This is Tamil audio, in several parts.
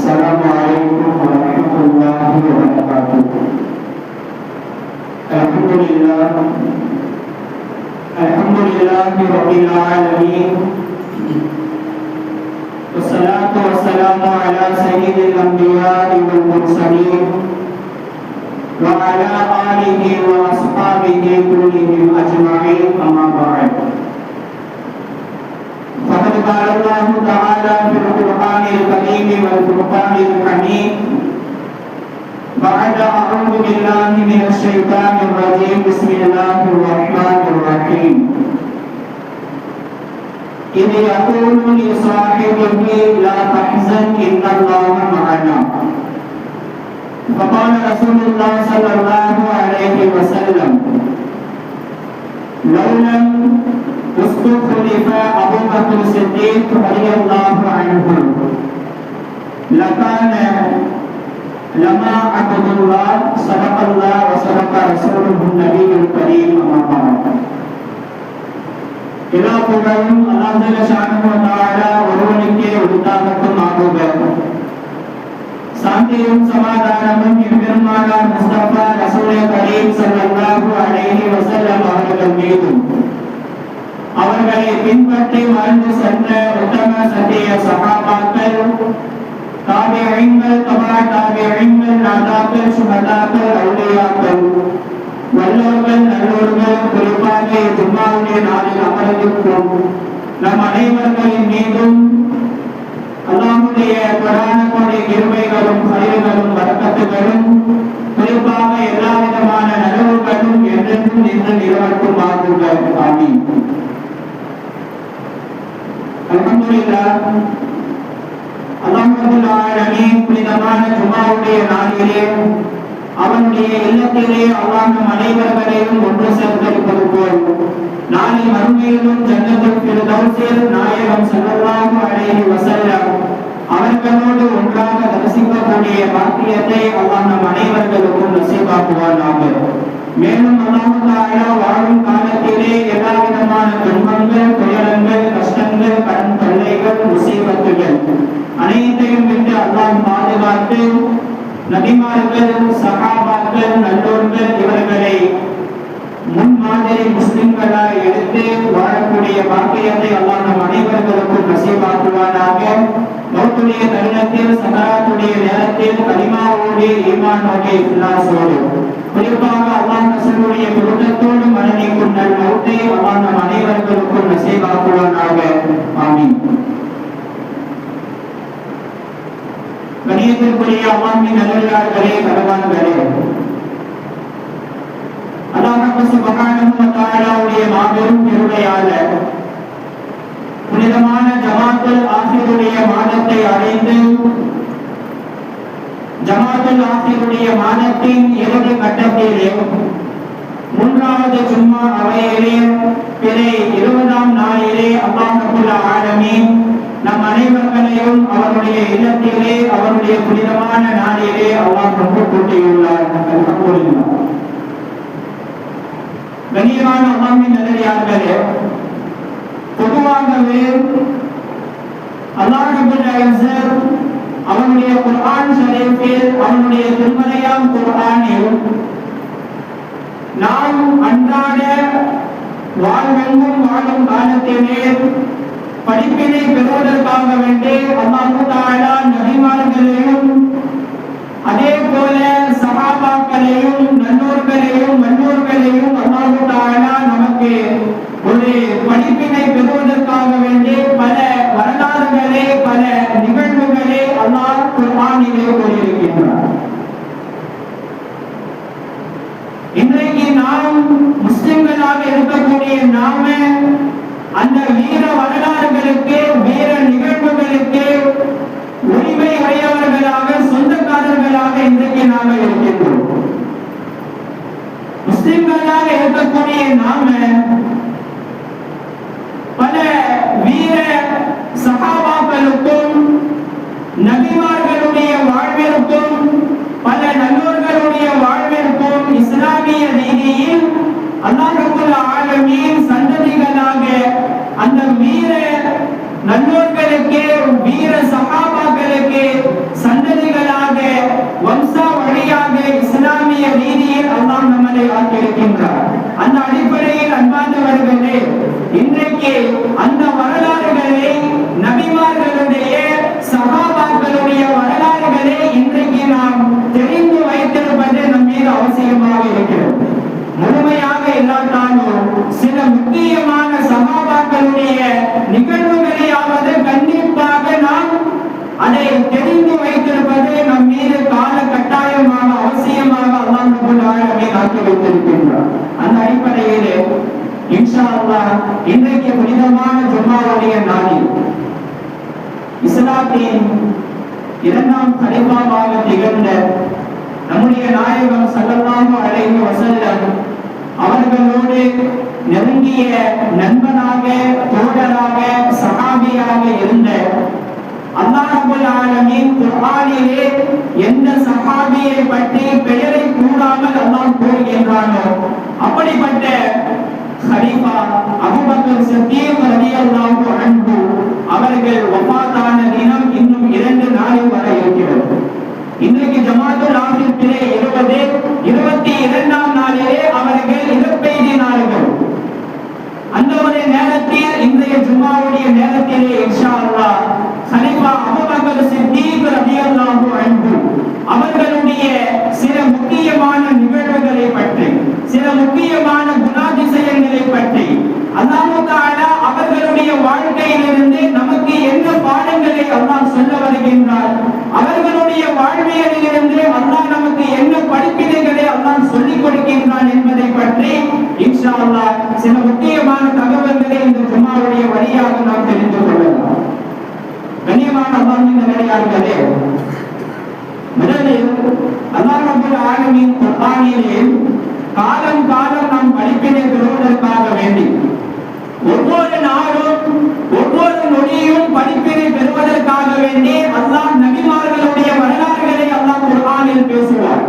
السلام عليكم ورحمة الله وبركاته. الحمد لله رب العالمين، والصلاة والسلام على سيد الأنبياء والمرسلين وعلى آله وأصحابه كلهم أجمعين، أما بعد. فقد قال الله تعالى في القرآن الكريم والفرقان الحميد بعد أعوذ بالله من الشيطان الرجيم بسم الله الرحمن الرحيم إذ يقول لصاحبه لا تحزن إن الله معنا. فقال رسول الله صلى الله عليه وسلم لو لم استخلف أبو بكر الصديق رضي الله عنه لكان لما عبد الله صدق الله وصدق رسوله النبي الكريم. أما بعد. எல்லா புகழும் அல்லாஹ் ஜல்ல ஷானஹு வ தஆலா ஒருவனுக்கே உரித்தாகட்டும் ஆகுக. சாந்தியும் சமாதானமும் எம்பெருமானார் முஸ்தபா ரசூலே கரீம் ஸல்லல்லாஹு அலைஹி வஸல்லம் அவர்கள் மீதும் அவர்களை பின்பற்றி வாழ்ந்து சென்ற உத்தம சத்திய சஹாபாக்கள், தாபிஈன்கள், தபா தாபிஈன்கள், நாதாக்கள், சுஹதாக்கள், அவுலியாக்கள், வல்லோர்கள், நல்லோர்கள், குறிப்பாக ஜும்மாவுடைய நாளில் அமர்ந்திருக்கும் நம் அனைவர்களின் மீதும் அல்லாஹ்வுடைய குர்ஆனுடைய கிருபைகளும் ஹைர்களும் பரக்கத்துகளும் குறிப்பாக எல்லா விதமான நலவுகளும் என்றென்றும் நின்று நிலவட்டும் ஆகுக. ஆமீன். அல்ஹம்துலில்லாஹ். அல்லாஹ் ரப்பல் ஆலமீன் புனிதமான ஜும்மாவுடைய நாளிலே அவனுடைய இல்லத்திலே அல்லாஹ் நம் அனைவர்களையும் ஒன்று சேர்த்திருப்பது போல் நாளை மறுமையிலும் ஜன்னத்துல் ஃபிர்தௌஸில் நாயகம் ஸல்லல்லாஹு அலைஹி வஸல்லம் அவர்களோடு ஒன்றாக தரிசிக்கக்கூடிய பாக்கியத்தை அல்லாஹ் நம் அனைவர்களுக்கும் நசீபாக்குவானாக. மேலும் அல்லாஹ் தஆலா வாழும் காலத்திலே எல்லா விதமான துன்பங்கள், துயரங்கள், கஷ்டங்கள், கடன் தொல்லைகள், முசீபத்துகள் அனைத்தையும் விட்டு அல்லாஹ் பாதுகாத்து நபிமார்கள், சஹாபாக்கள், நல்லோர்கள் இவர்களை முன்மாதிரி முஸ்லிம்களாய் எடுத்து வாழக்கூடிய பாக்கியத்தை அல்லாஹ் நம் அனைவர்களுக்கும் நசீபாக்குவானாக. மௌத்துடைய தருணத்தில், சகராத்துடைய நேரத்தில் கலிமாவோடு, ஈமானோடு, இக்லாஸோடு, குறிப்பாக அல்லாஹ் ரசூலுடைய விருப்பத்தோடு மரணிக்கும் நல் மௌத்தை அல்லாஹ் நம் அனைவர்களுக்கும் நசீபாக்குவானாக. ஆமீன். கணியத்திற்குரிய அல்லாஹ்வின் நல்லடியார்களே, பரவான்களே, அல்லாஹ் சுப்ஹானஹு வ தஆலாவுடைய மாபெரும் கிருபையால புனிதமான ஜமாத்துல் ஆஹிருடைய மாதத்தை அடைந்து ஜமாத்துல் ஆஹிருடைய மாதத்தின் இறுதி கட்டத்திலே மூன்றாவது ஜும்மா அவையிலே பிறை 20ஆம் நாளிலே அல்லாஹ் ரப்பல் ஆலமீன் நம் அனைவர்களையும் அவருடைய இல்லத்திலே அவருடைய புனிதமான நாளிலே அல்லாஹ் கொண்டு கூட்டியுள்ளார். அல்ஹம்துலில்லாஹ். கண்ணியமான அல்லாஹ்வின் நல்லடியார்களே, பொதுவாகவே அல்லாஹ் ரப்பல் இஸ்ஸத் அவனுடைய குர்ஆன் ஷரீஃபில், அவனுடைய திருமறையாம் குர்ஆனில் நாம் அன்றாட வாழ்வெங்கும் வாழும் காலத்திலே படிப்பினை பெறுவதற்காக வேண்டி அல்லாஹ் தஆலா நபிமார்களையும் அதே போல சஹாபாக்களையும் நல்லோர்களையும் வல்லோர்களையும் அல்லாஹ் தஆலா நமக்கு ஒரு படிப்பினை பெறுவதற்காக வேண்டி பல வரலாறுகளை, பல நிகழ்வுகளை அல்லாஹ் குர்ஆனிலே கூறியிருக்கின்றார். இன்றைக்கு நாம் முஸ்லிம்களாக இருக்கக்கூடிய நாம அந்த வீர வரலாறுகளுக்கு, வீர நிகழ்வுகளுக்கு உரிமை உடையவர்களாக, சொந்தக்காரர்களாக இன்றைக்கு நாம இருக்கின்றோம். முஸ்லிம்களாக இருக்கக்கூடிய நாம பல வீர சஹாபாக்களுக்கும், நபிமார்களுடைய வாழ்விற்கும், பல நல்லோர்களுடைய வாழ்விற்கும் இஸ்லாமிய ரீதியில் அல்லாஹ் ரப்பல் ஆலமீன் சந்ததிகளாக அந்த வீர நல்லோர்களுக்கு, வீர சஹாபாக்களுக்கு சந்த அந்த அடிப்படையில் அன்பார்ந்தவர்களே, இன்றைக்கு அந்த வரலாறுகளை, நபிமார்களுடைய சஹாபாக்களுடைய வரலாறுகளை இன்றைக்கு நாம் தெரிந்து வைத்திருப்பது நம் மீது அவசியமாக இருக்கிறது. முழுமையாக இல்லாட்டாலும் சில முக்கியமான சஹாபாக்களுடைய நிகழ்வுகளையாவது கண்டிப்பாக நாம் அதை தெரிந்து வைத்திருப்பது நம் மீது கால கட்டாயமாக அவசியமாக அல்லாஹ் ரப்பல் ஆலமீன் ஆக்கி வைத்திருக்கின்றார். அந்த அடிப்படையிலே இன்ஷா அல்லாஹ் இன்றைக்கு புனிதமான ஜும்மாவுடைய நாளில் இஸ்லாத்தின் இரண்டாம் கலிஃபாவாக திகழ்ந்த நம்முடைய நாயகம் ஸல்லல்லாஹு அலைஹி வஸல்லம் அவர்களோடு நெருங்கிய நண்பனாக, தோழராக, சஹாபியாக இருந்த அல்லாஹ் ரப்பல் ஆலமீன் குர்ஆனிலே எந்த சஹாபியை பற்றி பெயரை கூறாமல் அல்லாஹ் கூறுகின்றானோ அப்படிப்பட்ட கலீஃபா அபூபக்கர் சித்தீக் ரலியல்லாஹு அன்ஹு அவர்கள் வஃபாத்தான தினம் இன்னும் 2 நாளில் வர இருக்கிறது. இன்றைக்கு ஜமாத்துல் ஆகிரத்திலே 22ஆம் நாளிலே அவர்கள் இறப்பெய்தினார்கள். அந்த ஒரு நேரத்தில் இன்றைய ஜும்மாவுடைய நேரத்திலே இன்ஷா அல்லாஹ் கலீஃபா அபூபக்கர் சித்தீக் ரலியல்லாஹு அன்ஹு அவர்களுடைய சில முக்கியமான நிகழ்வுகளை பற்றி, சில முக்கியமான குணாதிசயங்களை பற்றி அல்லாஹ் தஆலா அவர்களுடைய வாழ்க்கையிலிருந்து நமக்கு என்ன பாடங்களை அல்லாஹ் சொல்ல வருகின்றார், அவர்களுடைய வாழ்வியலிலிருந்து அல்லாஹ் நமக்கு என்ன படிப்பினைகளை அல்லாஹ் சொல்லிக் கொடுக்கின்றான் என்பதை பற்றி இன்ஷா அல்லாஹ் சில முக்கியமான தகவல்களை இந்த ஜும்மாவுடைய வழியாக நாம் தெரிந்து கொள்ளலாம். கண்ணியமான அல்லாஹ்வின் நல்லடியார்களே, முதலில் அல்லாஹ் ரப்பல் ஆலமீன் குர்ஆனிலே காலம் காலம் நாம் படிப்பினை பெறுவதற்காக வேண்டி ஒவ்வொரு நாளும் ஒவ்வொரு நொடியும் படிப்பினை பெறுவதற்காக வேண்டி அல்லாஹ் நபிமார்களுடைய வரலாறுகளை அல்லாஹ் குர்ஆனில் பேசுவார்.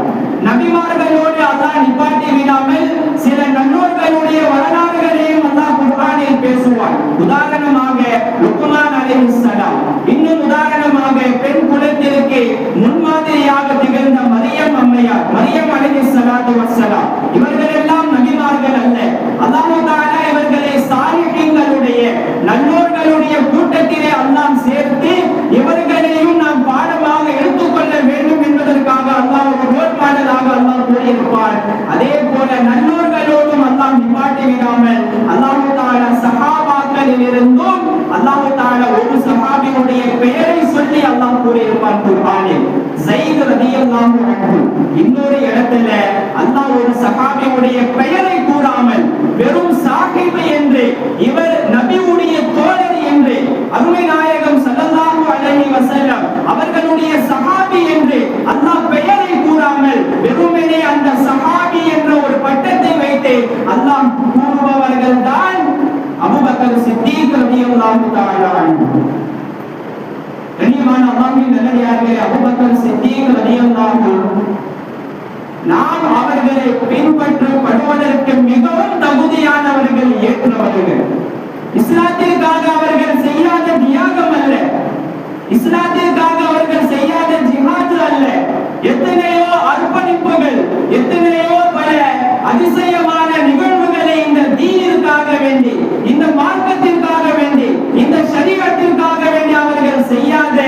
நபிமார்களோடு அல்லாஹ் நிப்பாட்டி விடாமல் சில நல்லோர்களுடைய வரலாறுகளையும் அல்லாஹ் குர்ஆனில் பேசுவார். உதாரணமாக லுக்மான் அலைஹிஸ்ஸலாம், இன்னும் உதாரணமாக பெண் குலத்திற்கு முன்மாதிரியாக திகழ்ந்த மரியம் அம்மையார், மரியம் அலைஹிஸ்ஸலாத்து வஸ்ஸலாம், இவர்கள் எல்லாம் நபிமார்கள் அல்ல. அல்லாஹ் தஆலா இவர்களை சாலிஹீன்களுடைய நல்லோர்களுடைய கூட்டத்திலே அல்லாஹ் சேர்த்து இவர்களையும் நாம் பாடமாக எடுத்துக்கொள்ள வேண்டும் என்பதற்காக அல்லாஹ் ஒரு கோட்பாடலாக அல்லாஹ் கூறியிருப்பார். அதே போல நல்லோர்களோடும் அல்லாஹ் நிப்பாட்டி விடாமல் அல்லாஹ் தஆலா சஹாபாக்களில் இருந்தும் அல்லாஹ் தஆலா ஒரு சஹாபியுடைய பெயரை சொல்லி அல்லாஹ் கூறியிருப்பார் குர்ஆனில். ஸைத் ரலியல்லாஹு அன்ஹு. இன்னொரு இடத்துல அல்லாஹ் ஒரு சஹாபியுடைய பெயரை கூறாமல் வெறும் சாஹிப் என்று, இவர் நபியுடைய தோழர் என்று, அருமை நாயகம் ஸல்லல்லாஹு அலைஹி வஸல்லம் அவர்களுடைய சஹாபி என்று அல்லாஹ் பெயரை கூறாமல் வெறுமனே அந்த சஹாபி என்ற ஒரு பட்டத்தை வைத்து அல்லாஹ் கூறுபவர்கள் தான் அபூபக்கர் சித்தீக் ரலியல்லாஹு தஆலா அன்ஹு. கண்ணியமான அல்லாஹ்வின் நல்லடியார்களே, அபூபக்கர் சித்தீக் ரலியல்லாஹு நாம் அவர்களை பின்பற்றப்படுவதற்கு மிகவும் தகுதியானவர்கள், ஏற்றவர்கள். இஸ்லாத்திற்காக அவர்கள் செய்யாத தியாகம் அல்ல, இஸ்லாத்திற்காக அவர்கள் செய்யாத ஜிஹாத் அல்ல, எத்தனையோ அர்ப்பணிப்புகள், எத்தனையோ பல அதிசயமான நிகழ்வுகளை இந்த தீனிற்காக வேண்டி, இந்த மார்க்கத்திற்காக வேண்டி, இந்த ஷரீஅத்திற்காக வேண்டி அவர்கள் செய்யாத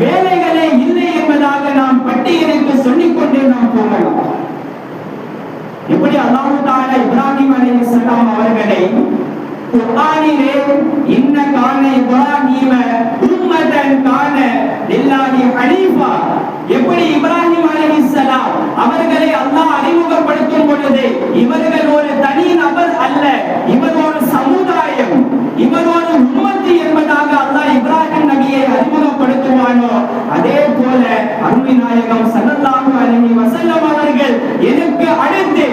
வேலைகளே இல்லை என்பதாக நாம் பட்டியலிட்டு சொல்லிக் கொண்டே நாம் போகலாம். எப்படி அல்லாஹ் தஆலா இப்ராஹிம் அலைஹிஸ்ஸலாம் அவர்களை குர்ஆனிலே இன்ன கான இப்ராஹீம உம்மதன் கான லில்லாஹி ஹனீஃபா, எப்படி இப்ராஹிம் அலைஹிஸ்ஸலாம் அவர்களை அல்லாஹ் அறிமுகப்படுத்தும் பொழுது இவர்கள் ஒரு தனி நபர் அல்ல, இவர் ஒரு சமுதாயம், இவர் ஒரு உம்மத் என்பதாக அல்லாஹ் இப்ராஹிம் நபியை அறிமுகப்படுத்துவானோ அதே போல அருமை நாயகம் ஸல்லல்லாஹு அலைஹி வஸல்லம் அவர்கள் எனக்கு அடுத்து,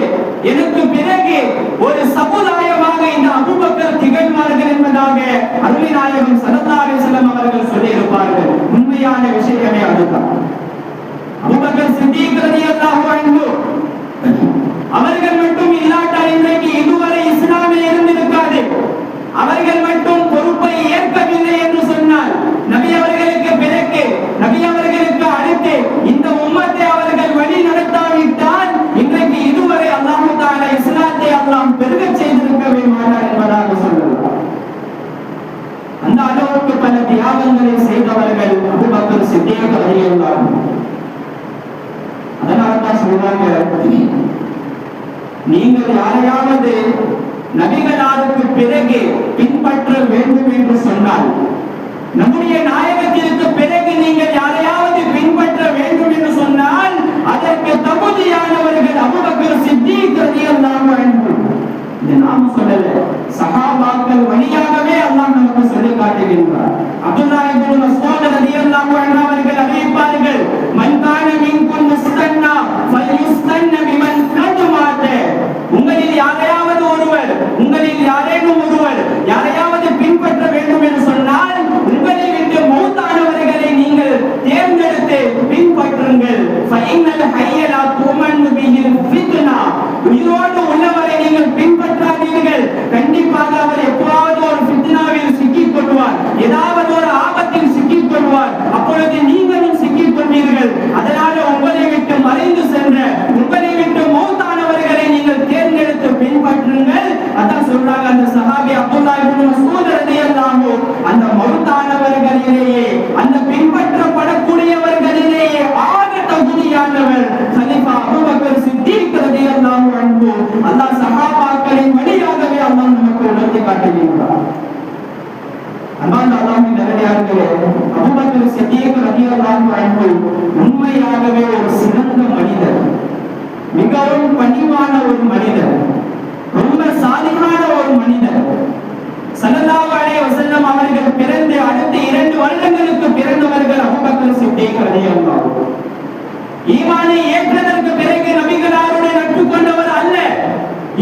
எனக்கு பிறகு ஒரு சமுதாயமாக இந்த அபூபக்கர் திகழ்வார்கள் என்பதாக அருமை நாயகம் ஸல்லல்லாஹு அலைஹி வஸல்லம் அவர்கள் சொல்லியிருப்பார்கள். உண்மையான விஷயமே அதுதான். அபூபக்கர் சித்தீக் ரலியல்லாஹு அன்ஹு அவர்கள் மட்டும் இல்லாட்டால் இன்றைக்கு இதுவரை இஸ்லாமே இருந்திருக்காது. அவர்கள் மட்டும் பொறுப்பை ஏற்கவில்லை என்று சொன்னால் நபி அவர்களுக்கு பிறகு, நபி அவர்களுக்கு அடுத்து இந்த உம்மத்தை அவர்கள் வழி நடத்தாவிட்டால் இன்றைக்கு இதுவரை அல்லாஹ் தஆலா இஸ்லாத்தை அல்லாஹ் பெருக தியாகங்களை செய்தவர்கள் அபூபக்கர் சித்திக் ரலியல்லாஹு அன்ஹு. அதனால தான் சொல்றாங்க, நீங்கள் யாரையாவது நபிகளாருக்கு பிறகு பின்பற்ற வேண்டும் என்று சொன்னால், நம்முடைய நாயகத்திற்கு பிறகு நீங்கள் யாரையாவது பின்பற்ற வேண்டும் என்று சொன்னால் அதற்கு தகுதியானவர்கள் அபூபக்கர் சித்திக் ரலியல்லாஹு அன்ஹு. இது நாம சொல்லல, சஹாபாக்கள் வழியாகவே அல்லாஹ் நமக்கு சொல்லி காட்டுகின்றார். அப்துல்லாஹ் இப்னு மஸ்ஊத் ரலியல்லாஹு அன்ஹு அவர்கள் அறிவிப்பார்கள், மன் கான மின்கும் முஸ்தன்னா ஃபல்யுஸ்தன்ன பிமன் கத் மாத. உங்களில் யாரையாவது ஒருவர், உங்களில் யாரேனும் ஒருவர் யாரையாவது பின்பற்ற வேண்டும் என்று சொன்னால் உங்களை விட்டு மௌத்தானவர்களை நீங்கள் தேர்ந்தெடுத்து பின்பற்றுங்கள். ஃபைனல் ஹய்யலா துமன் பிஹில் ஃபித்னா. உயிரோடு உள்ளவரை நீங்கள் பின்பற்றாதீர்கள், கண்டிப்பாக அவர் எப்போதாவது ஒரு ஃபித்னாவில் சிக்கிக் கொள்வார், ஏதாவது ஒரு ஆபத்தில் சிக்கிக் கொள்வார், அப்பொழுது நீங்களும் சிக்கிக் கொள்வீர்கள். அதனால உங்களை விட்டு மறைந்து சென்ற, உங்களை விட்டு மௌத்தானவர்களை நீங்கள் தேர்ந்தெடுத்து பின்பற்றுங்கள். அதான் சொல்றாங்க அந்த சஹாபி அப்துல்லாஹ் இப்னு மஸ்ஊத் ரலியல்லாஹு அன்ஹு, அந்த மௌத்தானவர்களிலேயே, அந்த பின்பற்றப்படக்கூடியவர்களிலேயே ஆக தகுதியானவர் கலீஃபா அபூபக்கர் சித்திக் ரலியல்லாஹு அன்ஹு. அல்லாஹ் சஹாபாக்களின் வழியாகவே அல்லாஹ் நமக்கு உணர்த்தி காட்டுகின்றார். அன்பார்ந்த அல்லாஹ்வின் நல்லடியார்களே, அபூபக்கர் சித்திக் ரலியல்லாஹு அன்ஹு உண்மையாகவே ஒரு சிறந்த மனிதர், மிகவும் பணிவான ஒரு மனிதர், ரொம்ப சாலிஹான ஒரு மனிதர். ஸல்லல்லாஹு அலைஹி வஸல்லம் அவர்கள் பிறந்து அடுத்த 2 வருடங்களுக்கு பிறந்தவர்கள் அபூபக்கர் சித்திக் ரலியல்லாஹு அன்ஹு. ஈமானை ஏற்றதற்கு பிறகு நபிகளாருடைய நட்பு கொண்டவர் அல்ல.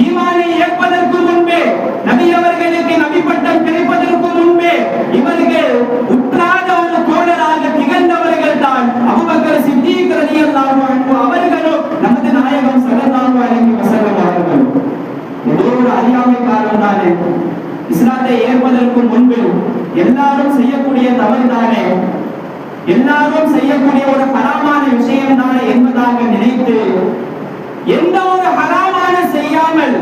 ஈமானை ஏற்பதற்கு முன்பே, நபி அவர்களுக்கு நபி பட்டம் கிடைப்பதற்கு முன்பே இவர்கள் உற்றாத ஒரு தோழராக திகழ்ந்தவர்கள் தான் அபூபக்கர் சித்திக் ரலியல்லாஹு அன்ஹு அவர்களும் நமது நாயகம் ஸல்லல்லாஹு அலைஹி வஸல்லம் அவர்கள். ஏதோ ஒரு அறியாமை காரணம் தானே, இஸ்லாத்தை ஏற்பதற்கு முன்பு எல்லாரும் செய்யக்கூடிய தவறு தானே, எல்லாரும் செய்யக்கூடிய ஒரு ஹராமான விஷயம் தானே என்பதாக நினைத்து எந்த ஒரு ஹராமான செய்யாமல்,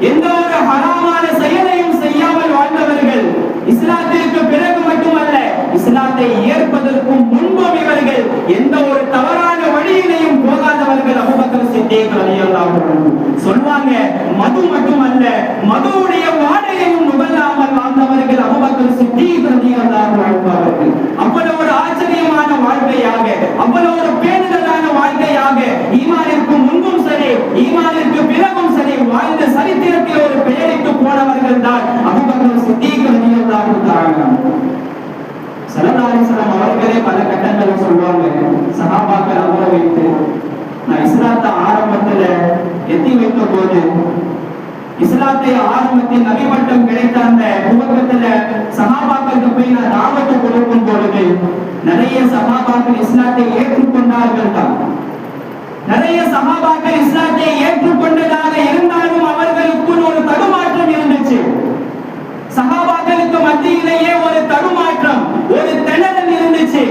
எந்த ஒரு ஹராமான செயலையும் செய்யாமல் வாழ்ந்தவர்கள் இஸ்லாத்திற்கு பிறகு மட்டுமல்ல, இஸ்லாத்தை ஏற்பதற்கு முன்பும் இவர்கள் எந்த ஒரு தவறான வழியிலையும் போகாதவர்கள் அபூபக்கர் சித்திக் ரலியல்லாஹு அன்ஹு. சொல்வாங்க, மது மட்டுமல்ல, மதுவுடைய வாடையையும் நுகராமல் வாழ்ந்தவர்கள் அபூபக்கர் சித்திக் ரலியல்லாஹு அன்ஹு அவர்கள். அவ்வளவு ஒரு ஆச்சரியமான வாழ்க்கையாக, அவ்வளவு ஒரு பேணுதலான வாழ்க்கையாக ஈமானிற்கு முன்பும் சரி, ஈமானிற்கு பிறகும் சரி வாழ்ந்த சரித்திரத்தில் ஒரு பெயரிட்டு போனவர்கள் தான் அபூபக்கர் சித்திக் ரலியல்லாஹு தஆலா. ஸல்லல்லாஹு அலைஹி வஸல்லம் அவர்களே பல கட்டங்களில் சொல்வாங்க, சஹாபாக்கள் அவரை வைத்து, நான் இஸ்லாத்தை ஆரம்பத்துல எத்தி வைத்த போது, இஸ்லாத்தை ஆரம்பத்தில் நபி பட்டம் கிடைத்த அந்த துவக்கத்துல சஹாபாக்களுக்கு போய் நான் தாவத்து கொடுக்கும் பொழுது நிறைய சஹாபாக்கள் இஸ்லாத்தை ஏற்றுக்கொண்டார்கள் தான். நிறைய சஹாபாக்கள் இஸ்லாத்தை ஏற்றுக்கொண்டதாக இருந்தாலும் அவர்களுக்குள் ஒரு தடுமாற்றம் இருந்துச்சு. சஹாபாக்களுக்கு மத்தியிலேயே ஒரு தடுமாற்றம், ஒரு திணறல் இருந்துச்சு.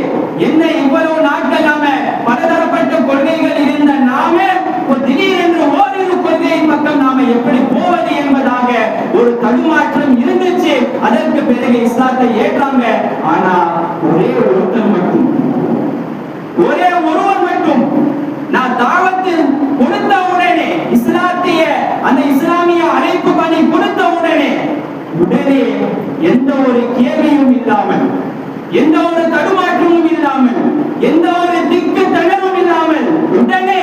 என்ன இவ்வளவு நாட்கள் நாம பலதரப்பட்ட கொள்கைகள் இருந்த நாம திடீரென்று ஓரிரு கொள்கையின் பக்கம் நாம எப்படி போவது என்பதாக ஒரு தடுமாற்றம் இருந்துச்சு. அதற்கு பிறகு இஸ்லாத்தை ஏற்றாங்க. ஆனா ஒரே ஒருத்தர் மட்டும், ஒரே ஒருவர் மட்டும், நான் தாவத்து கொடுத்த உடனே, இஸ்லாத்திய அந்த இஸ்லாமிய அழைப்பு பணி கொடுத்த உடனே எந்த ஒரு கேள்வியும் இல்லாமல், எந்த ஒரு தடுமாற்றமும் இல்லாமல், எந்த ஒரு திக்கு தளர்வும் இல்லாமல் உடனே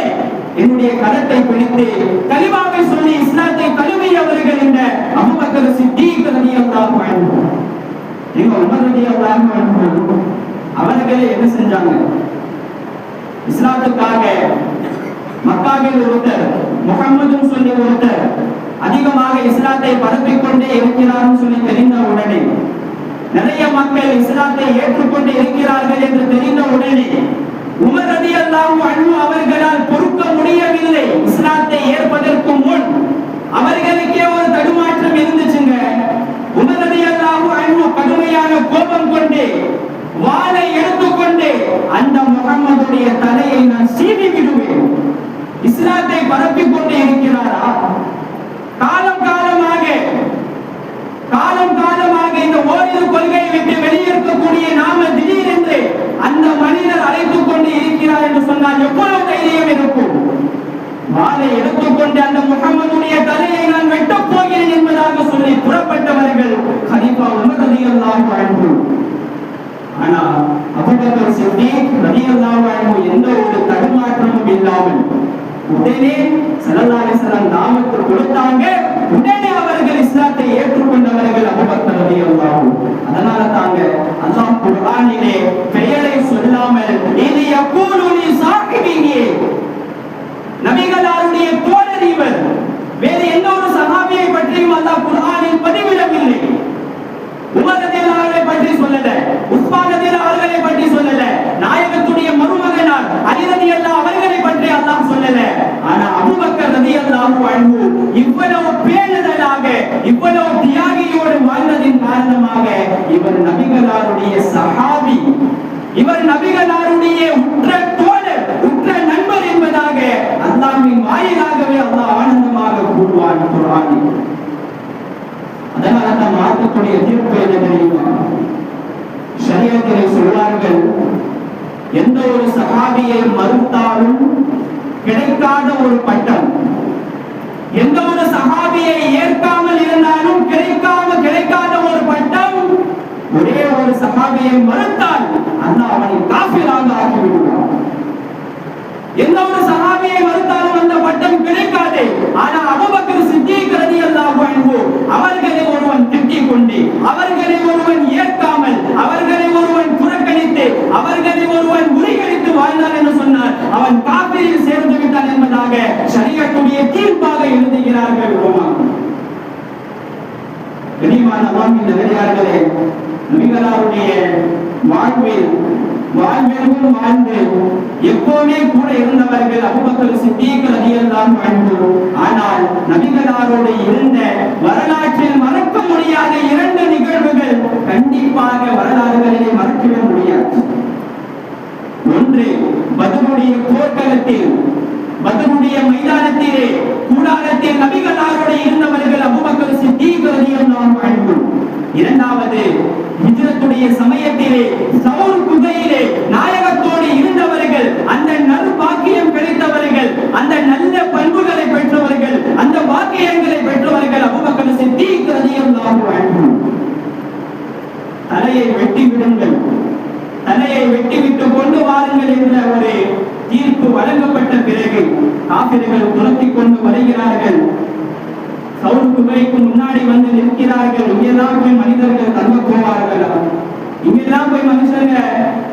என்னுடைய கரத்தை பிடித்து கலிமாவை சொல்லி இஸ்லாத்தை தழுவியவர்கள் என்ற அபூபக்கர் சித்திக் ரலியல்லாஹு அன்ஹு. உமர் ரலியல்லாஹு அன்ஹு அவர்களே என்ன செஞ்சாங்க? இஸ்லாத்துக்காக மக்காவில் ஒருத்தர், முஹம்மதுன்னு சொல்லி ஒருத்தர் அதிகமாக இஸ்லாத்தை பரப்பிக் கொண்டே இருக்கிறார் சொல்லி தெரிந்த உடனே, நிறைய மக்கள் இஸ்லாத்தை ஏற்றுக்கொண்டு இருக்கிறார்கள் என்று தெரிந்த உடனே உமர் ரலியல்லாஹு அன்ஹு அவர்களால் பொறுக்க முடியவில்லை. இஸ்லாத்தை ஏற்பதற்கு முன் அவர்களுக்கே ஒரு தடுமாற்றம் இருந்துச்சுங்க. உமர் ரலியல்லாஹு அன்ஹு கடுமையான கோபம் கொண்டு வாளை எடுத்துக்கொண்டு அந்த முஹம்மதுடைய தலையை நான் சீவி விடுவேன். இஸ்லாத்தை பரப்பிக் கொண்டு இருக்கிறாரா? காலம் காலமாக இந்த ஓரிரு கொள்கையை விட்டு வெளியிருக்கக்கூடிய நாம் ரலியல்லாஹு அன்ஹு. ஆனா அபூபக்கர் சித்திக் ரலியல்லாஹு அன்ஹு எந்த ஒரு தடுமாற்றமும் இல்லாமல் உடனே ஸல்லல்லாஹு அலைஹி வஸல்லம் தாவத் கொடுத்தாங்க. உடனே அவர்கள் இஸ்லாத்தை ஏற்றுக்கொண்டவர்கள் அபூபக்கர் ரலியல்லாஹு. அதனால தாங்க அல்லாஹ் குர்ஆனிலே பெயரை சொல்லாமல் இது யகூலு லி ஸாஹிபிஹி, நபிகளாருடைய தோழர் இவர், வேறு எந்த ஒரு சஹாபியை பற்றியும் அல்லாஹ் குர்ஆனில் பதிவிடவில்லை. உமர் ரலியல்லாஹு அன்ஹு பற்றி சொல்லல, உஸ்மான் ரலியல்லாஹு அவர்களை பற்றி சொல்லல, நாயகத்துடைய மருமகனார் அலி ரலியல்லாஹு அவர்களை பற்றி அல்லாஹ் சொல்லல. ஆனா அபூபக்கர் ரலியல்லாஹு அன்ஹு இவ்வளவு பேணுதலாக இவ்வளவு தியாகியோடு வாழ்ந்ததின் காரணமாக இவர் நபிகளாருடைய சஹாபி, இவர் நபிகளாருடைய உற்ற தோழர், உற்ற நண்பர் என்பதாக அல்லாஹ்வின் வாயிலாகவே அல்லாஹ் ஆனந்தமாக கூறுவான் குர்ஆனில். அதனால தான் மார்க்கத்துடைய தீர்ப்பு என்ன தெரியுமா? ஷரியத்திலே சொல்வார்கள், எந்த ஒரு சஹாபியை மறுத்தாலும் கிடைக்காத ஒரு பட்டம், எந்த ஒரு சஹாபியை ஏற்காமல் இருந்தாலும் கிடைக்காத ஒரு பட்டம், ஒரே ஒரு சஹாபியை மறுத்தால் அல்லாஹ் அவனை காஃபிராக ஆக்கி விடுவான். எந்த ஒரு சஹாபியை மறுத்தாலும் அந்த பட்டம் கிடைக்காது. ஆனா அபூபக்கர் சித்திக் ரலியல்லாஹு அன்ஹு அவர்களை ஒருவன் திட்டிக் கொண்டு, அவர்களை ஒருவன் ஏற்காமல், அவர்களை ஒருவன் புறக்கணித்து, அவர்களை ஒருவன் முறியடித்து வாழ்ந்தான் என்று சொன்னார், அவன் காஃபிரில் சேர்ந்து விட்டான் என்பதாக ஷரியத்துடைய தீர்ப்பாக எழுதுகிறார்கள் உலமாக்கள். கனிமான அல்லாஹ்வின் நல்லடியார்களே, நபிகளாருடைய வாழ்வெங்கும் வாழ்ந்து எப்போதுமே கூட இருந்தவர்கள் அபூபக்கர் சித்திக் ரலியல்லாஹு அன்ஹு. ஆனால் நபிகளாரோடு இருந்த வரலாற்றில் மறக்க முடியாத இரண்டு நிகழ்வுகள் கண்டிப்பாக வரலாறுகளிலே மறக்கவே முடியாது. ஒன்று, பத்ருடைய போர்க்களத்தில், பத்ருடைய மைதானத்திலே கூடாரத்தில் நபிகளாரோடு இருந்தவர்கள் அபூபக்கர் சித்திக் ரலியல்லாஹு அன்ஹு. இரண்டாவது, ஹிஜ்ரத்துடைய சமயத்திலே சவுர் குகையிலே நாயகத்தோடு இருந்தவர்கள், அந்த நற்பாக்கியம் கிடைத்தவர்கள், அந்த நல்ல பண்புகளை பெற்றவர்கள், அந்த பாக்கியங்களை பெற்றவர்கள் அபூபக்கர் சித்திக் ரலியல்லாஹு அன்ஹு. தலையை வெட்டி விடுங்கள், தலையை வெட்டிவிட்டு கொண்டு வாருங்கள் என்ற ஒரு தீர்ப்பு வழங்கப்பட்ட பிறகு காபிர்கள் துரத்தி கொண்டு வருகிறார்கள். சவுர் குகைக்கு முன்னாடி வந்து நிற்கிறார்கள். இங்கெல்லாம் போய் மனிதர்கள் தங்க போவார்களா, இங்கெல்லாம் போய் மனுஷங்க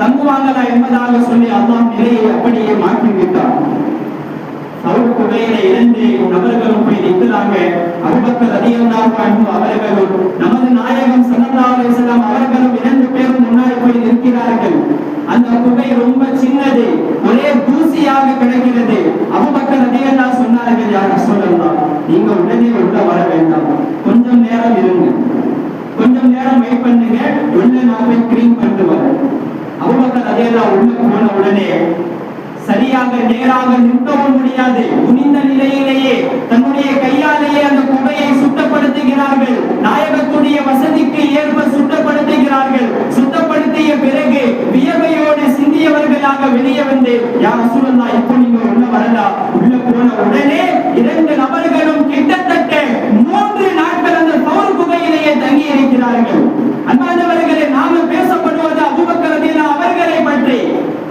தங்குவாங்களா என்பதாக சொல்லி அல்லாஹ் நிலையை அப்படியே மாற்றிவிட்டார். சவுர் குகையில இரண்டு நபர்களும் போய் நிற்கிறாங்க. அபூபக்கர் ரலியல்லாஹு அன்ஹு அவர்களும் நமது நாயகம் ஸல்லல்லாஹு அலைஹி வஸல்லம் அவர்களும் இரண்டு பேரும் முன்னாடி போய் நிற்கிறார்கள். அந்த குகை ரொம்ப சின்னது, ஒரே தூசியாக கிடக்கிறது. அபூபக்கர் ரலியல்லாஹு சொன்னார்கள், யா ரசூலல்லாஹ், நீங்க உடனே உள்ள வர வேண்டாம், கொஞ்சம் நேரம் இருங்க, கொஞ்சம் நேரம் வெயிட் பண்ணுங்க, உள்ள நான் போய் கிளீன் பண்ணிட்டு வரேன். அபூபக்கர் ரலியல்லாஹு உள்ள போன உடனே சரியாக நேராக நிற்கவும் முடியாது, குனிந்த நிலையிலேயே தன்னுடைய கையாலேயே அந்த குகையை சுத்தப்படுத்துகிறார்கள். நாயகத்துடைய வசதிக்கு ஏற்ப சுத்தப்படுத்துகிறார்கள். சுத்தப்படுத்திய பிறகு வியர்வையோடு சிந்தியவர்களாக வெளியே வந்து, யா ரசூலல்லாஹ், இப்போ நீங்க உள்ள வரலாம். உள்ள போன உடனே இரண்டு நபர்களும் கிட்டத்தட்ட 3 நாட்கள் அந்த சவுர் குகையிலேயே தங்கி இருக்கிறார்கள். அன்பானவர்களே, நாம பேசப்படுவது அபூபக்கர் ரலியல்லாஹு அவர்களை பற்றி.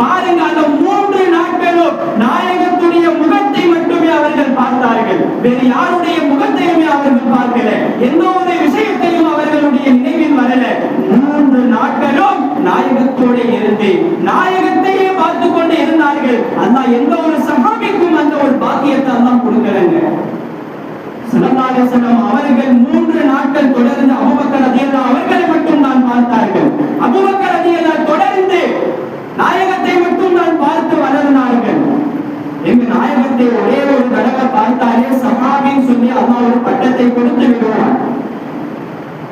பாருங்க, அந்த 3 நாட்களும் நாயகத்துடைய முகத்தை மட்டுமே அவர்கள் பார்த்தார்கள், வேறு யாருடைய முகத்தையுமே அவர்கள் பார்க்கல, எந்த ஒரு விஷயத்தையும் அவர்களுடைய நினைவில் வரல. 3 நாட்களும் நாயகத்தோடு இருந்து நாயகத்தையே பார்த்து கொண்டு இருந்தார்கள். அல்லாஹ் எந்த ஒரு சஹாபிக்கும் அந்த ஒரு பாக்கியத்தை அல்லாஹ் கொடுக்கலங்க. ஸல்லல்லாஹு அலைஹி வஸல்லம் அவர்கள் 3 நாட்கள் தொடர்ந்து அபூபக்கர் ரலியல்லாஹு அவர்களை மட்டும் தான் பார்த்தார்கள். அபூபக்கர் ரலியல்லாஹு தொடர்ந்து நாயகத்தை மட்டும் தான் பார்த்து வளர்ந்தார்கள். எங்க நாயகத்தை ஒரே ஒரு தடவை பார்த்தாலே சஹாபின்னு சொல்லி அல்லாஹ் ஒரு பட்டத்தை கொடுத்து விடுவார்.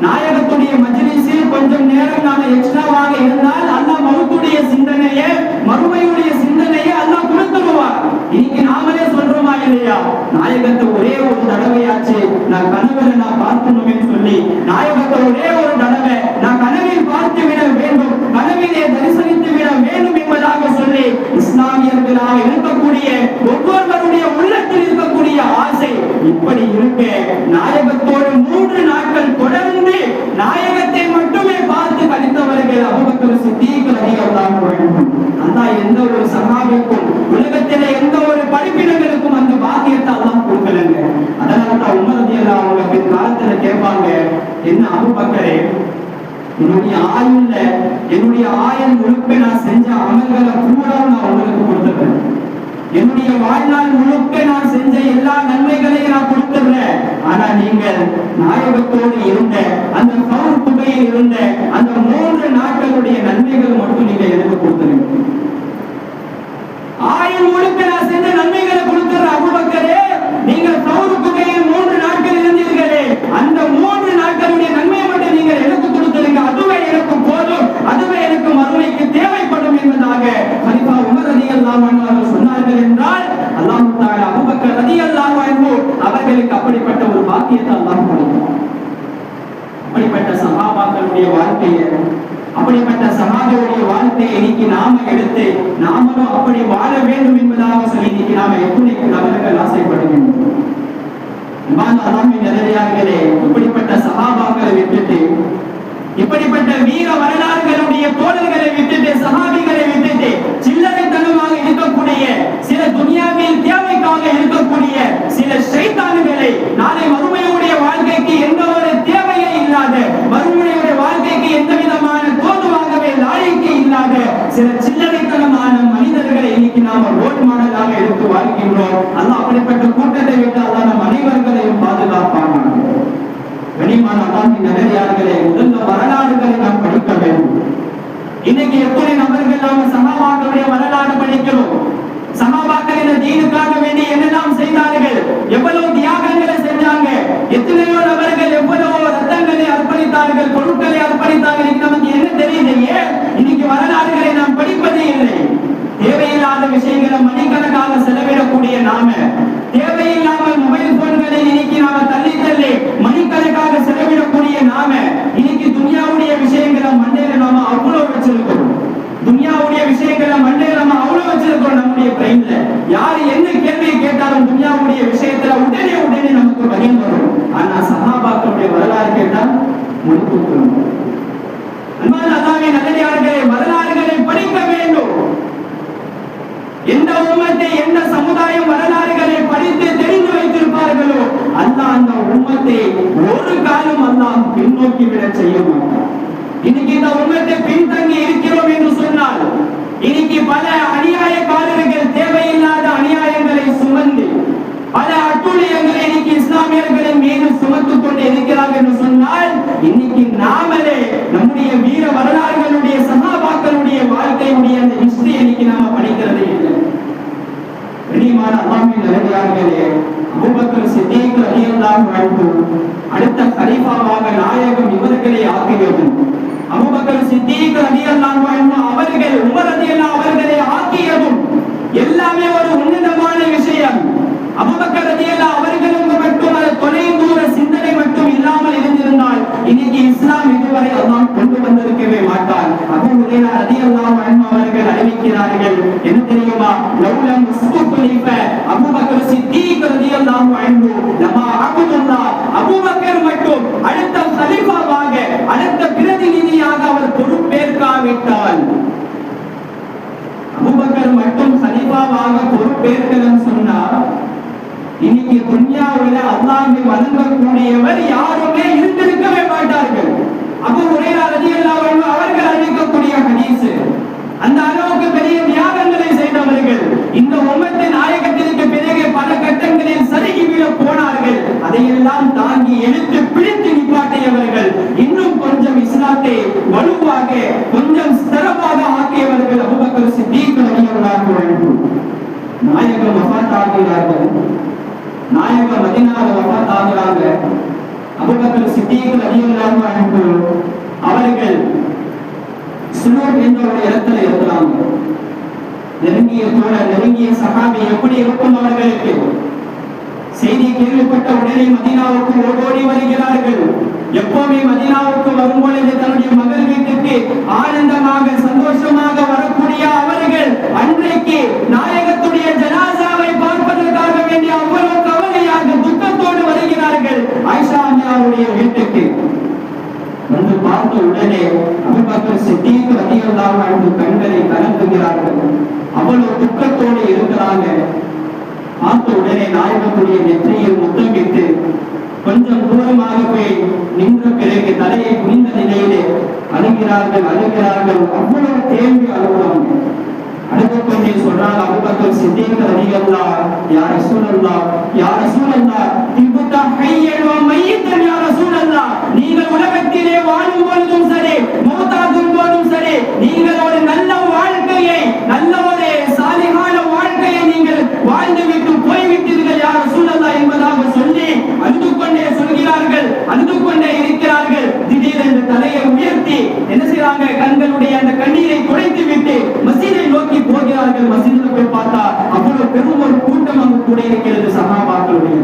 நாயகத்துடைய மஜ்லிஸில் கொஞ்சம் நேரம் நாம எக்ஸ்ட்ராவாக இருந்தால் அல்லாஹ் மவுத்துடைய சிந்தனையை, மறுமையுடைய சிந்தனையை அல்லாஹ் கொடுத்துடுவார். இன்னைக்கு நாமளே சொல்றோமா இல்லையா, நாயகத்தை ஒரே ஒரு தடவையாச்சு நான் கனவுல நான் பார்க்கணுமே சொல்லி நாயகத்தை ஒரே ஒரு தடவை நான் கனவில் பார்த்து விட வேண்டும், கனவிலே தரிசனித்து விட வேண்டும் என்பதாக சொல்லி இஸ்லாமியர்களாக இருக்கக்கூடிய ஒவ்வொருவருடைய உள்ளத்தில் இருக்கக்கூடிய ஆசை இப்படி இருக்க நாயகத்தோடு 3 நாட்கள் தொடர்ந்து நாயகத்தை மட்டுமே பார்த்து சொன்னார்கள் அபூபக்கர் சித்தீக் ரலியல்லாஹு அன்ஹு. அல்லாஹ் எந்த ஒரு சஹாபிக்கும் உலகத்திலே எந்த ஒரு படிப்பினங்களுக்கும் அந்த பாக்கியத்தை அல்லாஹ் கொடுக்கலங்க. அதனால தான் உமர் ரலியல்லாஹு அன்ஹு அவங்க காலத்துல கேட்பாங்க, என்ன அபூபக்கரே, என்னுடைய ஆயுள் முழுக்க நான் செஞ்ச அமல்களை பூரா நான் உங்களுக்கு கொடுத்துறேன். என்னுடைய வாழ்நாள் முழுக்க நான் செஞ்ச எல்லா நன்மைகளையும் நான் கொடுத்துறேன். ஆனா நீங்கள் நாயகத்தோடு இருந்த அந்த கவுர் குகையில் இருந்த அந்த 3 நாட்களுடைய நன்மைகள் மட்டும் நீங்க எனக்கு கொடுத்துருங்க. ஆயுள் முழுக்க நான் செஞ்ச நன்மைகளை கொடுத்துற அபூபக்கரே, நீங்கள் கவுர் குகையில் 3 நாட்கள் இருந்தீர்களே, அந்த 3 நாட்களுடைய நன்மையை மட்டும் நீங்கள் எனக்கு கொடுத்துருங்க. அதுவே எனக்கு போதும், அதுவே எனக்கு மறுமைக்கு தேவைப்படும் என்பதாக கலிஃபா உமர் ரலியல்லாஹு அன்ஹு அவர்கள் சொன்னார்கள் என்றால், அல்லாஹ் தஆலா அபூபக்கர் ரலியல்லாஹு அன்ஹு அவர்களுக்கு அப்படிப்பட்ட ஒரு பாக்கியத்தை அல்லாஹ் கொடுத்தார். அப்படிப்பட்ட சஹாபாக்களுடைய வாழ்க்கையை, அப்படிப்பட்ட சஹாபாவுடைய வாழ்க்கையை இன்னைக்கு நாம எடுத்து நாமளும் அப்படி வாழ வேண்டும் என்பதாக சொல்லி இன்னைக்கு நாம எப்படி அவர்கள் ஆசைப்படுகின்றோம். அல்லாஹ்வின் நல்லடியார்களே, இப்படிப்பட்ட சஹாபாக்களை விட்டுட்டு, இப்படிப்பட்ட வீர வரலாறுகளுடைய தோழர்களை விட்டுட்டு, சஹாபிகளை விட்டுட்டு, சில்லறைத்தனமாக இருக்கக்கூடிய சில துனியாவில் தேவைக்காக இருக்கக்கூடிய சில ஷைத்தான்களை, நாளை மறுமையுடைய வாழ்க்கைக்கு எந்த ஒரு தேவையே இல்லாத, மறுமையுடைய வாழ்க்கைக்கு எந்த விதமான தோதுவாகவே லாயக்கே இல்லாத சில சில்லறைத்தனமான மனிதர்களை இன்னைக்கு நாம ரோல் மாடலாக எடுத்து வாழ்கின்றோம். அல்லாஹ் அப்படிப்பட்ட கூட்டத்தை விட்டு அல்லாஹ் நம் அனைவர்களையும் பாதுகாப்பாங்க. கனிமான அல்லாஹ்வின் நல்லடியார்களே, முதல்ல வரலாறுகளை நாம் படிக்க வேண்டும். இன்னைக்கு எத்தனை நபர்கள் நாம சஹாபாக்களுடைய வரலாறு படிக்கிறோம். சஹாபாக்கள் இந்த தீனுக்காக வேண்டி என்னெல்லாம் செய்தார்கள், எவ்வளவு தியாகங்களை செஞ்சாங்க, எத்தனையோ நபர்கள் எவ்வளவோ ரத்தங்களை அர்ப்பணித்தார்கள், பொருட்களை அர்ப்பணித்தார்கள். இன்னைக்கு நமக்கு என்ன தெரியலையே, இன்னைக்கு வரலாறுகளை நாம் படிப்பதே இல்லை. தேவையில்லாத விஷயங்களை மணிக்கணக்காக செலவிடக்கூடிய நாம, தேவையில்லாமல் மொபைல் போன்களை இன்னைக்கு நாம தள்ளி மணிக்கணக்காக செலவிடக்கூடிய நாம, இன்னைக்கு துனியாவுடைய விஷயங்களை மண்டையில நாம அவ்வளவு வச்சிருக்கிறோம். துனியாவுடைய விஷயங்களை மண்டையில நாம அவ்வளவு வச்சிருக்கிறோம். நம்முடைய பிரெயின்ல யாரு என்ன கேள்வியை கேட்டாலும் துனியாவுடைய விஷயத்துல உடனே நமக்கு பதில் வரும். ஆனா சஹாபாக்களுடைய வரலாறு கேட்டா முழுக்க அன்பான அல்லாஹ்வின் நல்லடியார்களே, வரலாறுகளை படிக்க வேண்டும். எந்த உம்மத்தை, எந்த சமுதாயம் வரலாறுகளை படித்து தெரிந்து வைத்திருப்பார்களோ அல்லாஹ் அந்த உம்மத்தை ஒரு காலம் அல்லாஹ் பின்னோக்கி விட செய்ய மாட்டார். இன்னைக்கு இந்த உம்மத்தை பின்தங்கி இருக்கிறோம் என்று சொன்னால், இன்னைக்கு பல அநியாயக்காரர்கள் தேவையில்லாத அநியாயங்களை சுமந்து பல அட்டுழியங்களை இன்னைக்கு இஸ்லாமியர்களின் மீது சுமத்துக் கொண்டு இருக்கிறார்கள் என்று சொன்னால், இன்னைக்கு நாமளே நம்முடைய வீர வரலாறுகளுடைய சஹாபாக்களுடைய வாழ்க்கையுடைய அந்த ஹிஸ்டரி இன்னைக்கு நாம படிக்கிறதே இல்லை. கனிமான அல்லாஹ்வின் நல்லடியார்களே, அபூபக்கர் சித்தீக் ரலியல்லாஹு அன்ஹு அடுத்த கலீஃபாவாக நாயகம் இவர்களை ஆக்கியது. அபூபக்கர் சித்தீக் ரலியல்லாஹு அன்ஹு அவர்கள் உமர் ரலியல்லாஹு அவர்களை ஆக்கியதும் எல்லாமே ஒரு உன்னதமான விஷயம். அபூபக்கர் ரலியல்லாஹு அவர்களுக்கு மட்டும் அந்த தொலைதூர சிந்தனை மட்டும் இல்லாமல் இருந்திருந்தால் இன்னைக்கு இஸ்லாம் இதுவரை அல்லாஹ் கொண்டு வந்திருக்கவே மாட்டார். அபூ ஹுரைரா ரலியல்லாஹு அன்ஹு அவர்கள் அறிவிக்கிறார்கள், என்ன தெரியுமா, லௌலம் உஸ்குலிஃப அபூபக்கர் சித்தீக் ரலியல்லாஹு அன்ஹு லமா அபுதுல்லாஹ், அபூபக்கர் மட்டும் அடுத்த கலீஃபாவாக, அடுத்த பிரதிநிதியாக அவர் பொறுப்பேற்காவிட்டால், அபூபக்கர் மட்டும் கலீஃபாவாக பொறுப்பேற்கலன்னு சொன்னா, இன்னைக்கு துன்யாவுல அல்லாஹ்வை வணங்கக்கூடியவர் யாருமே இருந்திருக்கவே மாட்டார்கள். அபூ ஹுரைரா ரலியல்லாஹு அன்ஹு அவர்கள் அறிவிக்கக்கூடிய ஹதீஸ், அந்த அளவுக்கு பெரிய தியாகங்களை செய்தவர்கள். இந்த உம்மத்தின் நாயகத்திற்கு பிறகு பல கட்டங்களில் சறுகி விழ போனார்கள். அதையெல்லாம் தாங்கி எழுத்து பிடித்து நிப்பாட்டியவர்கள். இன்னும் கொஞ்சம் இஸ்லாத்தை வலுவாக, கொஞ்சம் ஸ்திரமாக ஆக்கியவர்கள் அபூபக்கர் சித்தீக் ரலியல்லாஹு அன்ஹு. நாயகம் வஃபாத் ஆகிறார்கள். நாயகம் மதீனாவில் வஃபாத் ஆகிறாங்க. அபூபக்கர் சித்தீக் ரலியல்லாஹு அன்ஹு அவர்கள் சுனூர் என்ற ஒரு இடத்துல இருக்கிறாங்க. நெருங்கிய தோழர், நெருங்கிய சஹாபி எப்படி இருக்கும் அவர்களுக்கு? செய்தி கேள்விப்பட்ட உடனே மதீனாவுக்கு ஓடோடி வருகிறார்கள். எப்பவுமே மதீனாவுக்கு வரும்பொழுது தன்னுடைய மகள் வீட்டுக்கு ஆனந்தமாக, சந்தோஷமாக வரக்கூடிய அவர்கள் அன்றைக்கு நாயகத்துடைய ஜனாசாவை பார்ப்பதற்காக வேண்டிய அவ்வளவு கவலையாக, துக்கத்தோடு வருகிறார்கள் ஆயிஷா அம்மையாருடைய வீட்டுக்கு. வந்து பார்த்த உடனே அபூபக்கர் சித்தீக் ரலியல்லாஹு அன்ஹு கண்களை கலங்குகிறார்கள். அவ்வளவு துக்கத்தோடு இருக்கிறாங்க. பார்த்த உடனே நாயகத்துடைய நெற்றியில் முத்தமிட்டு கொஞ்சம் தூரமாக போய் நின்ற பிறகு தலையை குனிந்த நிலையிலே அழுகிறார்கள். அவ்வளவு தேம்பி அழுகிறாங்க. அழுது கொண்டே சொல்றாங்க, அபூபக்கர் சித்தீக் ரலியல்லாஹு யா ரசூலல்லாஹ், யா ரசூலல்லாஹ், திபுத ஹய்யன் வ மையத்தன் யா ரசூலல்லாஹ், நீங்கள் உலகத்திலே வாழும் பொழுதும் சரி மௌத்தாகும் போதும் சரி நீங்கள் ஒரு நல்ல வாழ்க்கையை, நல்ல ஒரு சாலிஹான வாழ்க்கையை நீங்கள் வாழ்ந்துவிட்டு போய்விட்டீர்கள் யா ரசூலல்லாஹ் என்பதாக சொல்லி அழுது கொண்டே சொல்கிறார்கள். அழுது கொண்டே இருக்கிறார்கள். திடீரென்று தலையை உயர்த்தி என்ன செய்றாங்க, கண்களுடைய அந்த கண்ணீரை துடைத்து விட்டு மஸ்ஜிதை நோக்கி போகிறார்கள். மஸ்ஜிதில் போய் பார்த்தா அவ்வளவு பெரும் ஒரு கூட்டம் அங்கு கூட இருக்கிறது. சஹாபாக்களுடைய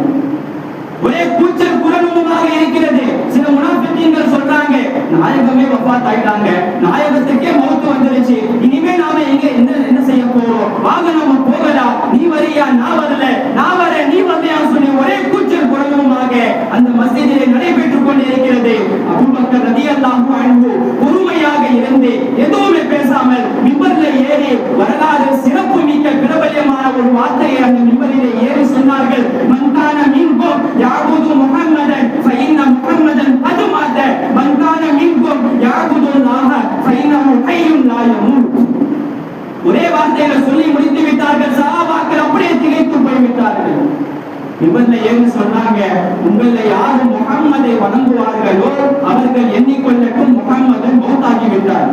ஒரே கூச்சல் குரலுமாக இருக்கிறது. சில முனாஃபிகீன்கள் சொல்றாங்க, நாயகமே வஃபாத் ஆயிட்டாங்க, நாயகத்துக்கே மௌத் வந்துருச்சு, இனிமே நாம எங்க என்ன செய்ய போறோம், வாங்க நம்ம போகலாம், நீ வரியா நான் வரல, நான் வர நீ வரலையா சொல்லி ஒரே கூச்சல் குரலுமாக அந்த மஸ்ஜிதிலே நடைபெற்றுக் கொண்டிருக்கிறது. அபூபக்கர் ரலியல்லாஹு அன்ஹு பொறுமையாக இருந்து எதுவுமே பேசாமல் மிம்பர்ல ஏறி வரலாறு சிறப்பு மிக்க பிரபல்யமான ஒரு வார்த்தையை அந்த மிம்பரிலே ஏறி சொன்னார்கள். மன்கான மின்கும் யாபுது முஹம்மதன் ஃபஇன்ன முஹம்மதன் கத் மாத, மன்கான மின்கும் யாபுதுல்லாஹ ஃபஇன்னஹு ஹய்யுன் லா யமூத். ஒரே வார்த்தையில சொல்லி முடித்து விட்டார்கள். சஹாபாக்கள் அப்படியே திகைத்து போய்விட்டார்கள். இவர்ல ஏன்னு சொன்னாங்க, உங்களை யாரு முஹம்மதை வணங்குவார்களோ அவர்கள் எண்ணிக்கொள்ளட்டும் முஹம்மது மௌத்தாகி விட்டார்.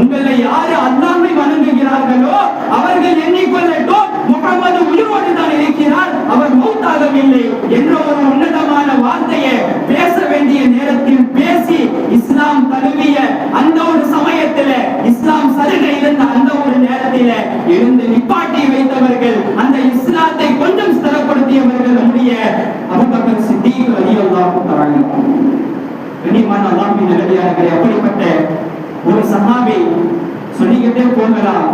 உங்களை யாரு அல்லாஹ்வை வணங்குகிறார்களோ அவர்கள் எண்ணிக்கொள்ளட்டும் முஹம்மது உயிரோடு தான் இருக்கிறார், அவர் மௌத்தாகவில்லை என்ற ஒரு உன்னதமான வார்த்தையை பேச வேண்டிய நேரத்தில் பேசி இஸ்லாம் தழுவிய அந்த ஒரு சமயத்தில், இஸ்லாம் சலுகை இருந்த அந்த ஒரு நேரத்தில் எழுந்து நிப்பாட்டி வைத்தவர்கள், அந்த இஸ்லாத்தை கொஞ்சம் ஸ்திரப்படுத்தியவர்கள் நம்முடைய அபூபக்கர் சித்தீக் ரலியல்லாஹு தஆலா. கண்ணியமான அல்லாஹ்வின் நல்லடியார்களே, அப்படிப்பட்ட ஒரு சஹாபி சொல்லிக்கிட்டே போகலாம்.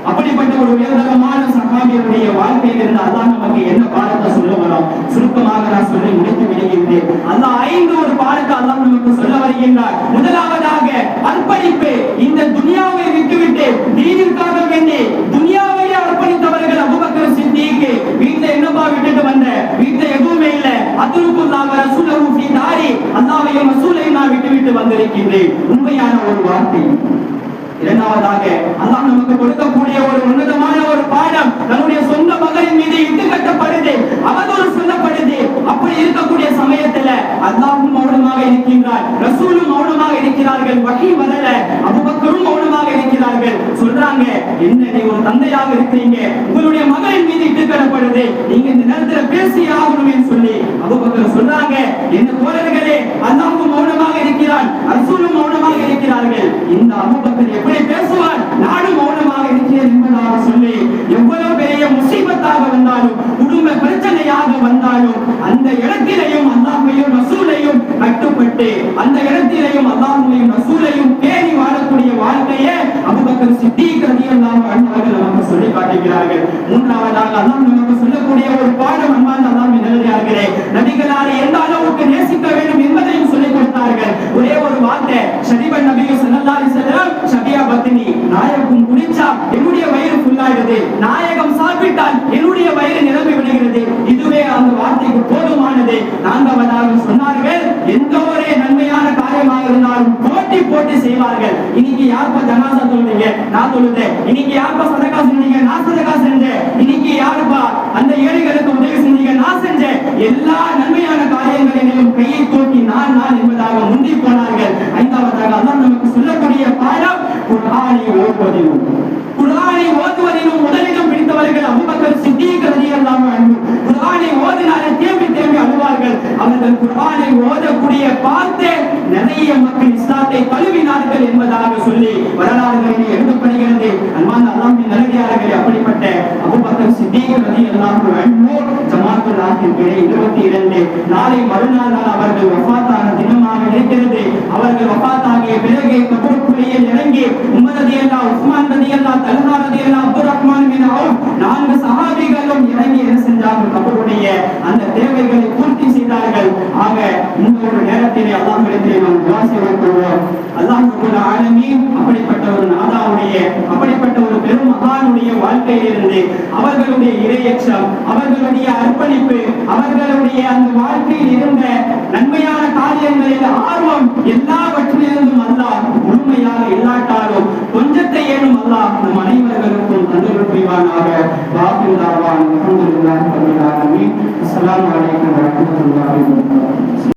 அப்படிப்பட்ட ஒரு உயர்தரமான சஹாபியுடைய வாழ்க்கையிலிருந்து அல்லாஹ் நமக்கு என்ன பாடத்தை சொல்ல வரோம், சுருக்கமாக நான் சொல்லி முடித்து விடுகின்றேன். அல்லாஹ் 5 ஒரு பாடத்தை அல்லாஹ் நமக்கு சொல்ல வருகின்றார். முதலாவதாக அர்ப்பணிப்பு. இந்த துனியாவை விட்டுவிட்டு தீனிற்காக வேண்டி துனியாவையே அர்ப்பணித்தவர்கள் அபூபக்கர் சித்தீக். வீட்டுல என்னப்பா விட்டுட்டு வந்த, வீட்டுல எதுவுமே இல்ல, அத்ருக்குல்லாஹ் வ ரசூலஹு ஃபீ தாரி, அல்லாஹ்வையும் ரசூலையும் நான் விட்டுவிட்டு வந்திருக்கின்றேன். உண்மையான ஒரு வார்த்தை. இரண்டாவதாக அல்லாஹ் நமக்கு கொடுக்கக்கூடிய ஒரு உன்னதமான ஒரு பாடம், நம்முடைய சொந்த மகளின் மீது இட்டு கட்டப்படுது, அவதூறு சொல்லப்படுது. அப்படி இருக்கக்கூடிய சமயத்துல அல்லாஹ்வும் மௌனமாக இருக்கின்றார், ரசூலும் மௌனமாக இருக்கிறார்கள், வஹி வரல, அபூபக்கரும் மௌனமாக இருக்கிறார்கள். சொல்றாங்க, என்ன நீ ஒரு தந்தையாக இருக்கிறீங்க, உங்களுடைய மகளின் மீது இட்டு கட்டப்படுது, நீங்க இந்த நேரத்துல பேசி ஆகணும்னு சொல்லி அபூபக்கர் சொல்றாங்க, என்ன தோழர்களே, அல்லாஹ்வும் மௌனமாக இருக்கிறார், ரசூலும் மௌனமாக இருக்கிறார்கள், இந்த அபூபக்கர் எப்படி பேசுவார், நானும் மௌனமாக இருக்கிறேன் என்பதாக சொல்லி எவ்வளவு பெரிய முசீபத்தாக வந்தாலும், குடும்ப பிரச்சனையாக வந்தாலும், அந்த இடத்திலையும் அல்லாஹ்வையும் ரசூலையும் கட்டுப்பட்டு, அந்த இடத்திலையும் அல்லாஹ்வையும் ரசூலையும் பேணி வாழக்கூடிய வாழ்க்கையை அபூபக்கர் சித்தீக் ரலியல்லாஹு அன்ஹு அவர்கள் நமக்கு சொல்லி காட்டுகிறார்கள். மூன்றாவதாக அல்லாஹ் நமக்கு சொல்லக்கூடிய ஒரு பாடம், அன்பார்ந்த அல்லாஹ்வின் நல்லடியார்களே, நபிகளாரை எந்த அளவுக்கு நேசிக்க வேண்டும் என்பதையும் சொல்லிக் கொடுத்தார்கள். ஒரே ஒரு வார்த்தை, ஷரீபன் நபி ஸல்லல்லாஹு அலைஹி வஸல்லம் ஷபியா பத்னி, நாயகம் குடிச்சா என்னுடைய வயிறு ஃபுல்லாயிடுது, நாயகம் சாப்பிட்டால் என்னுடைய வயிறு நிரம்பி விடுகிறது. இதுவே அந்த வார்த்தைக்கு போதுமானது. நான்காவதாக சொன்னார்கள், எந்த ஒரு நன்மையான காரியமாக இருந்தாலும் போட்டி செய்வார்கள். இன்னைக்கு யாருப்பா ஜனாசா தொழுதீங்க, நான் தொழுதேன். இன்னைக்கு யாருப்பா சதகா செஞ்சீங்க, நான் சதகா செஞ்சேன். இன்னைக்கு யாருப்பா அந்த ஏழைகளுக்கு உதவி செஞ்சீங்க, நான் செஞ்சேன். எல்லா நன்மையான காரியங்களிலும் கையை தூக்கி நான் என்பதாக முந்தி போனார்கள். ஐந்தாவதாக அல்லாஹ் நமக்கு சொல்லக்கூடிய பாடம், குர்ஆனை ஓதுவதிலும். குர்ஆனை ஓதுவதிலும் முதலிடம் பிடித்தவர்கள் அபூபக்கர் சித்தீக் ரலியல்லாஹு அன்ஹு. குர்ஆனை ஓதினாலே தேம்பி அழுவார்கள். அவர்கள் குர்ஆனை ஓதக்கூடிய பார்த்து நிறைய மக்கள் இஸ்லாத்தை தழுவினார்கள் என்பதாக சொல்லி வரலாறுகளில் எழுதப்படுகிறது. அன்பார்ந்த அல்லாஹ்வின் நல்லடியார்களே, அப்படிப்பட்ட அபூபக்கர் சித்தீக் ரலியல்லாஹு அன்ஹு ஜமாத்துல் ஆகிய 22 நாளை மறுநாள் அவர்கள் வஃபாத்தான தினமாக இருக்கிறது. அவர்கள் வஃபாத்தாகிய பிறகு கபூர்குழியில் இறங்கி உமர் ரலியல்லாஹு, உஸ்மான் ரலியல்லாஹு, தல்ஹா ரலியல்லாஹு, அப்துர் ரஹ்மான் பின் அவுஃப் 4 சஹாபிகளும் இறங்கி என்ன செஞ்சார்கள், கபூருடைய அந்த தேவைகளை பூர்த்தி செய்தார்கள். ஆக இந்த ஒரு நேரத்திலே அல்லாஹ்விடத்திலே நாம் துஆ செய்வோம். அல்லாஹ் ரப்புல் ஆலமீன் அப்படிப்பட்ட ஒரு நாதாவுடைய அப்படிப்பட்ட ஒரு பெரும் மகானுடைய வாழ்க்கையிலிருந்து அவர்களுடைய இறையச்சம், அவர்களுடைய அர்ப்பணிப்பு, அவர்களுடைய அந்த வாழ்க்கையில் இருந்த நன்மையான காரியங்களில் ஆர்வம் எல்லாவற்றிலிருந்தும் அல்லாஹ் முழுமையாக இல்லாட்டாலும் கொஞ்சத்தை ஏனும் அல்லாஹ் நம் அனைவர்களுக்கும் தந்தருள் புரிவானாக. வாக்குதாவான் அல்ஹம்துலில்லாஹி ரப்பில் ஆலமீன். அஸ்ஸலாமு அலைக்கும் வரஹ்மத்துல்லாஹி வபரகாத்துஹு.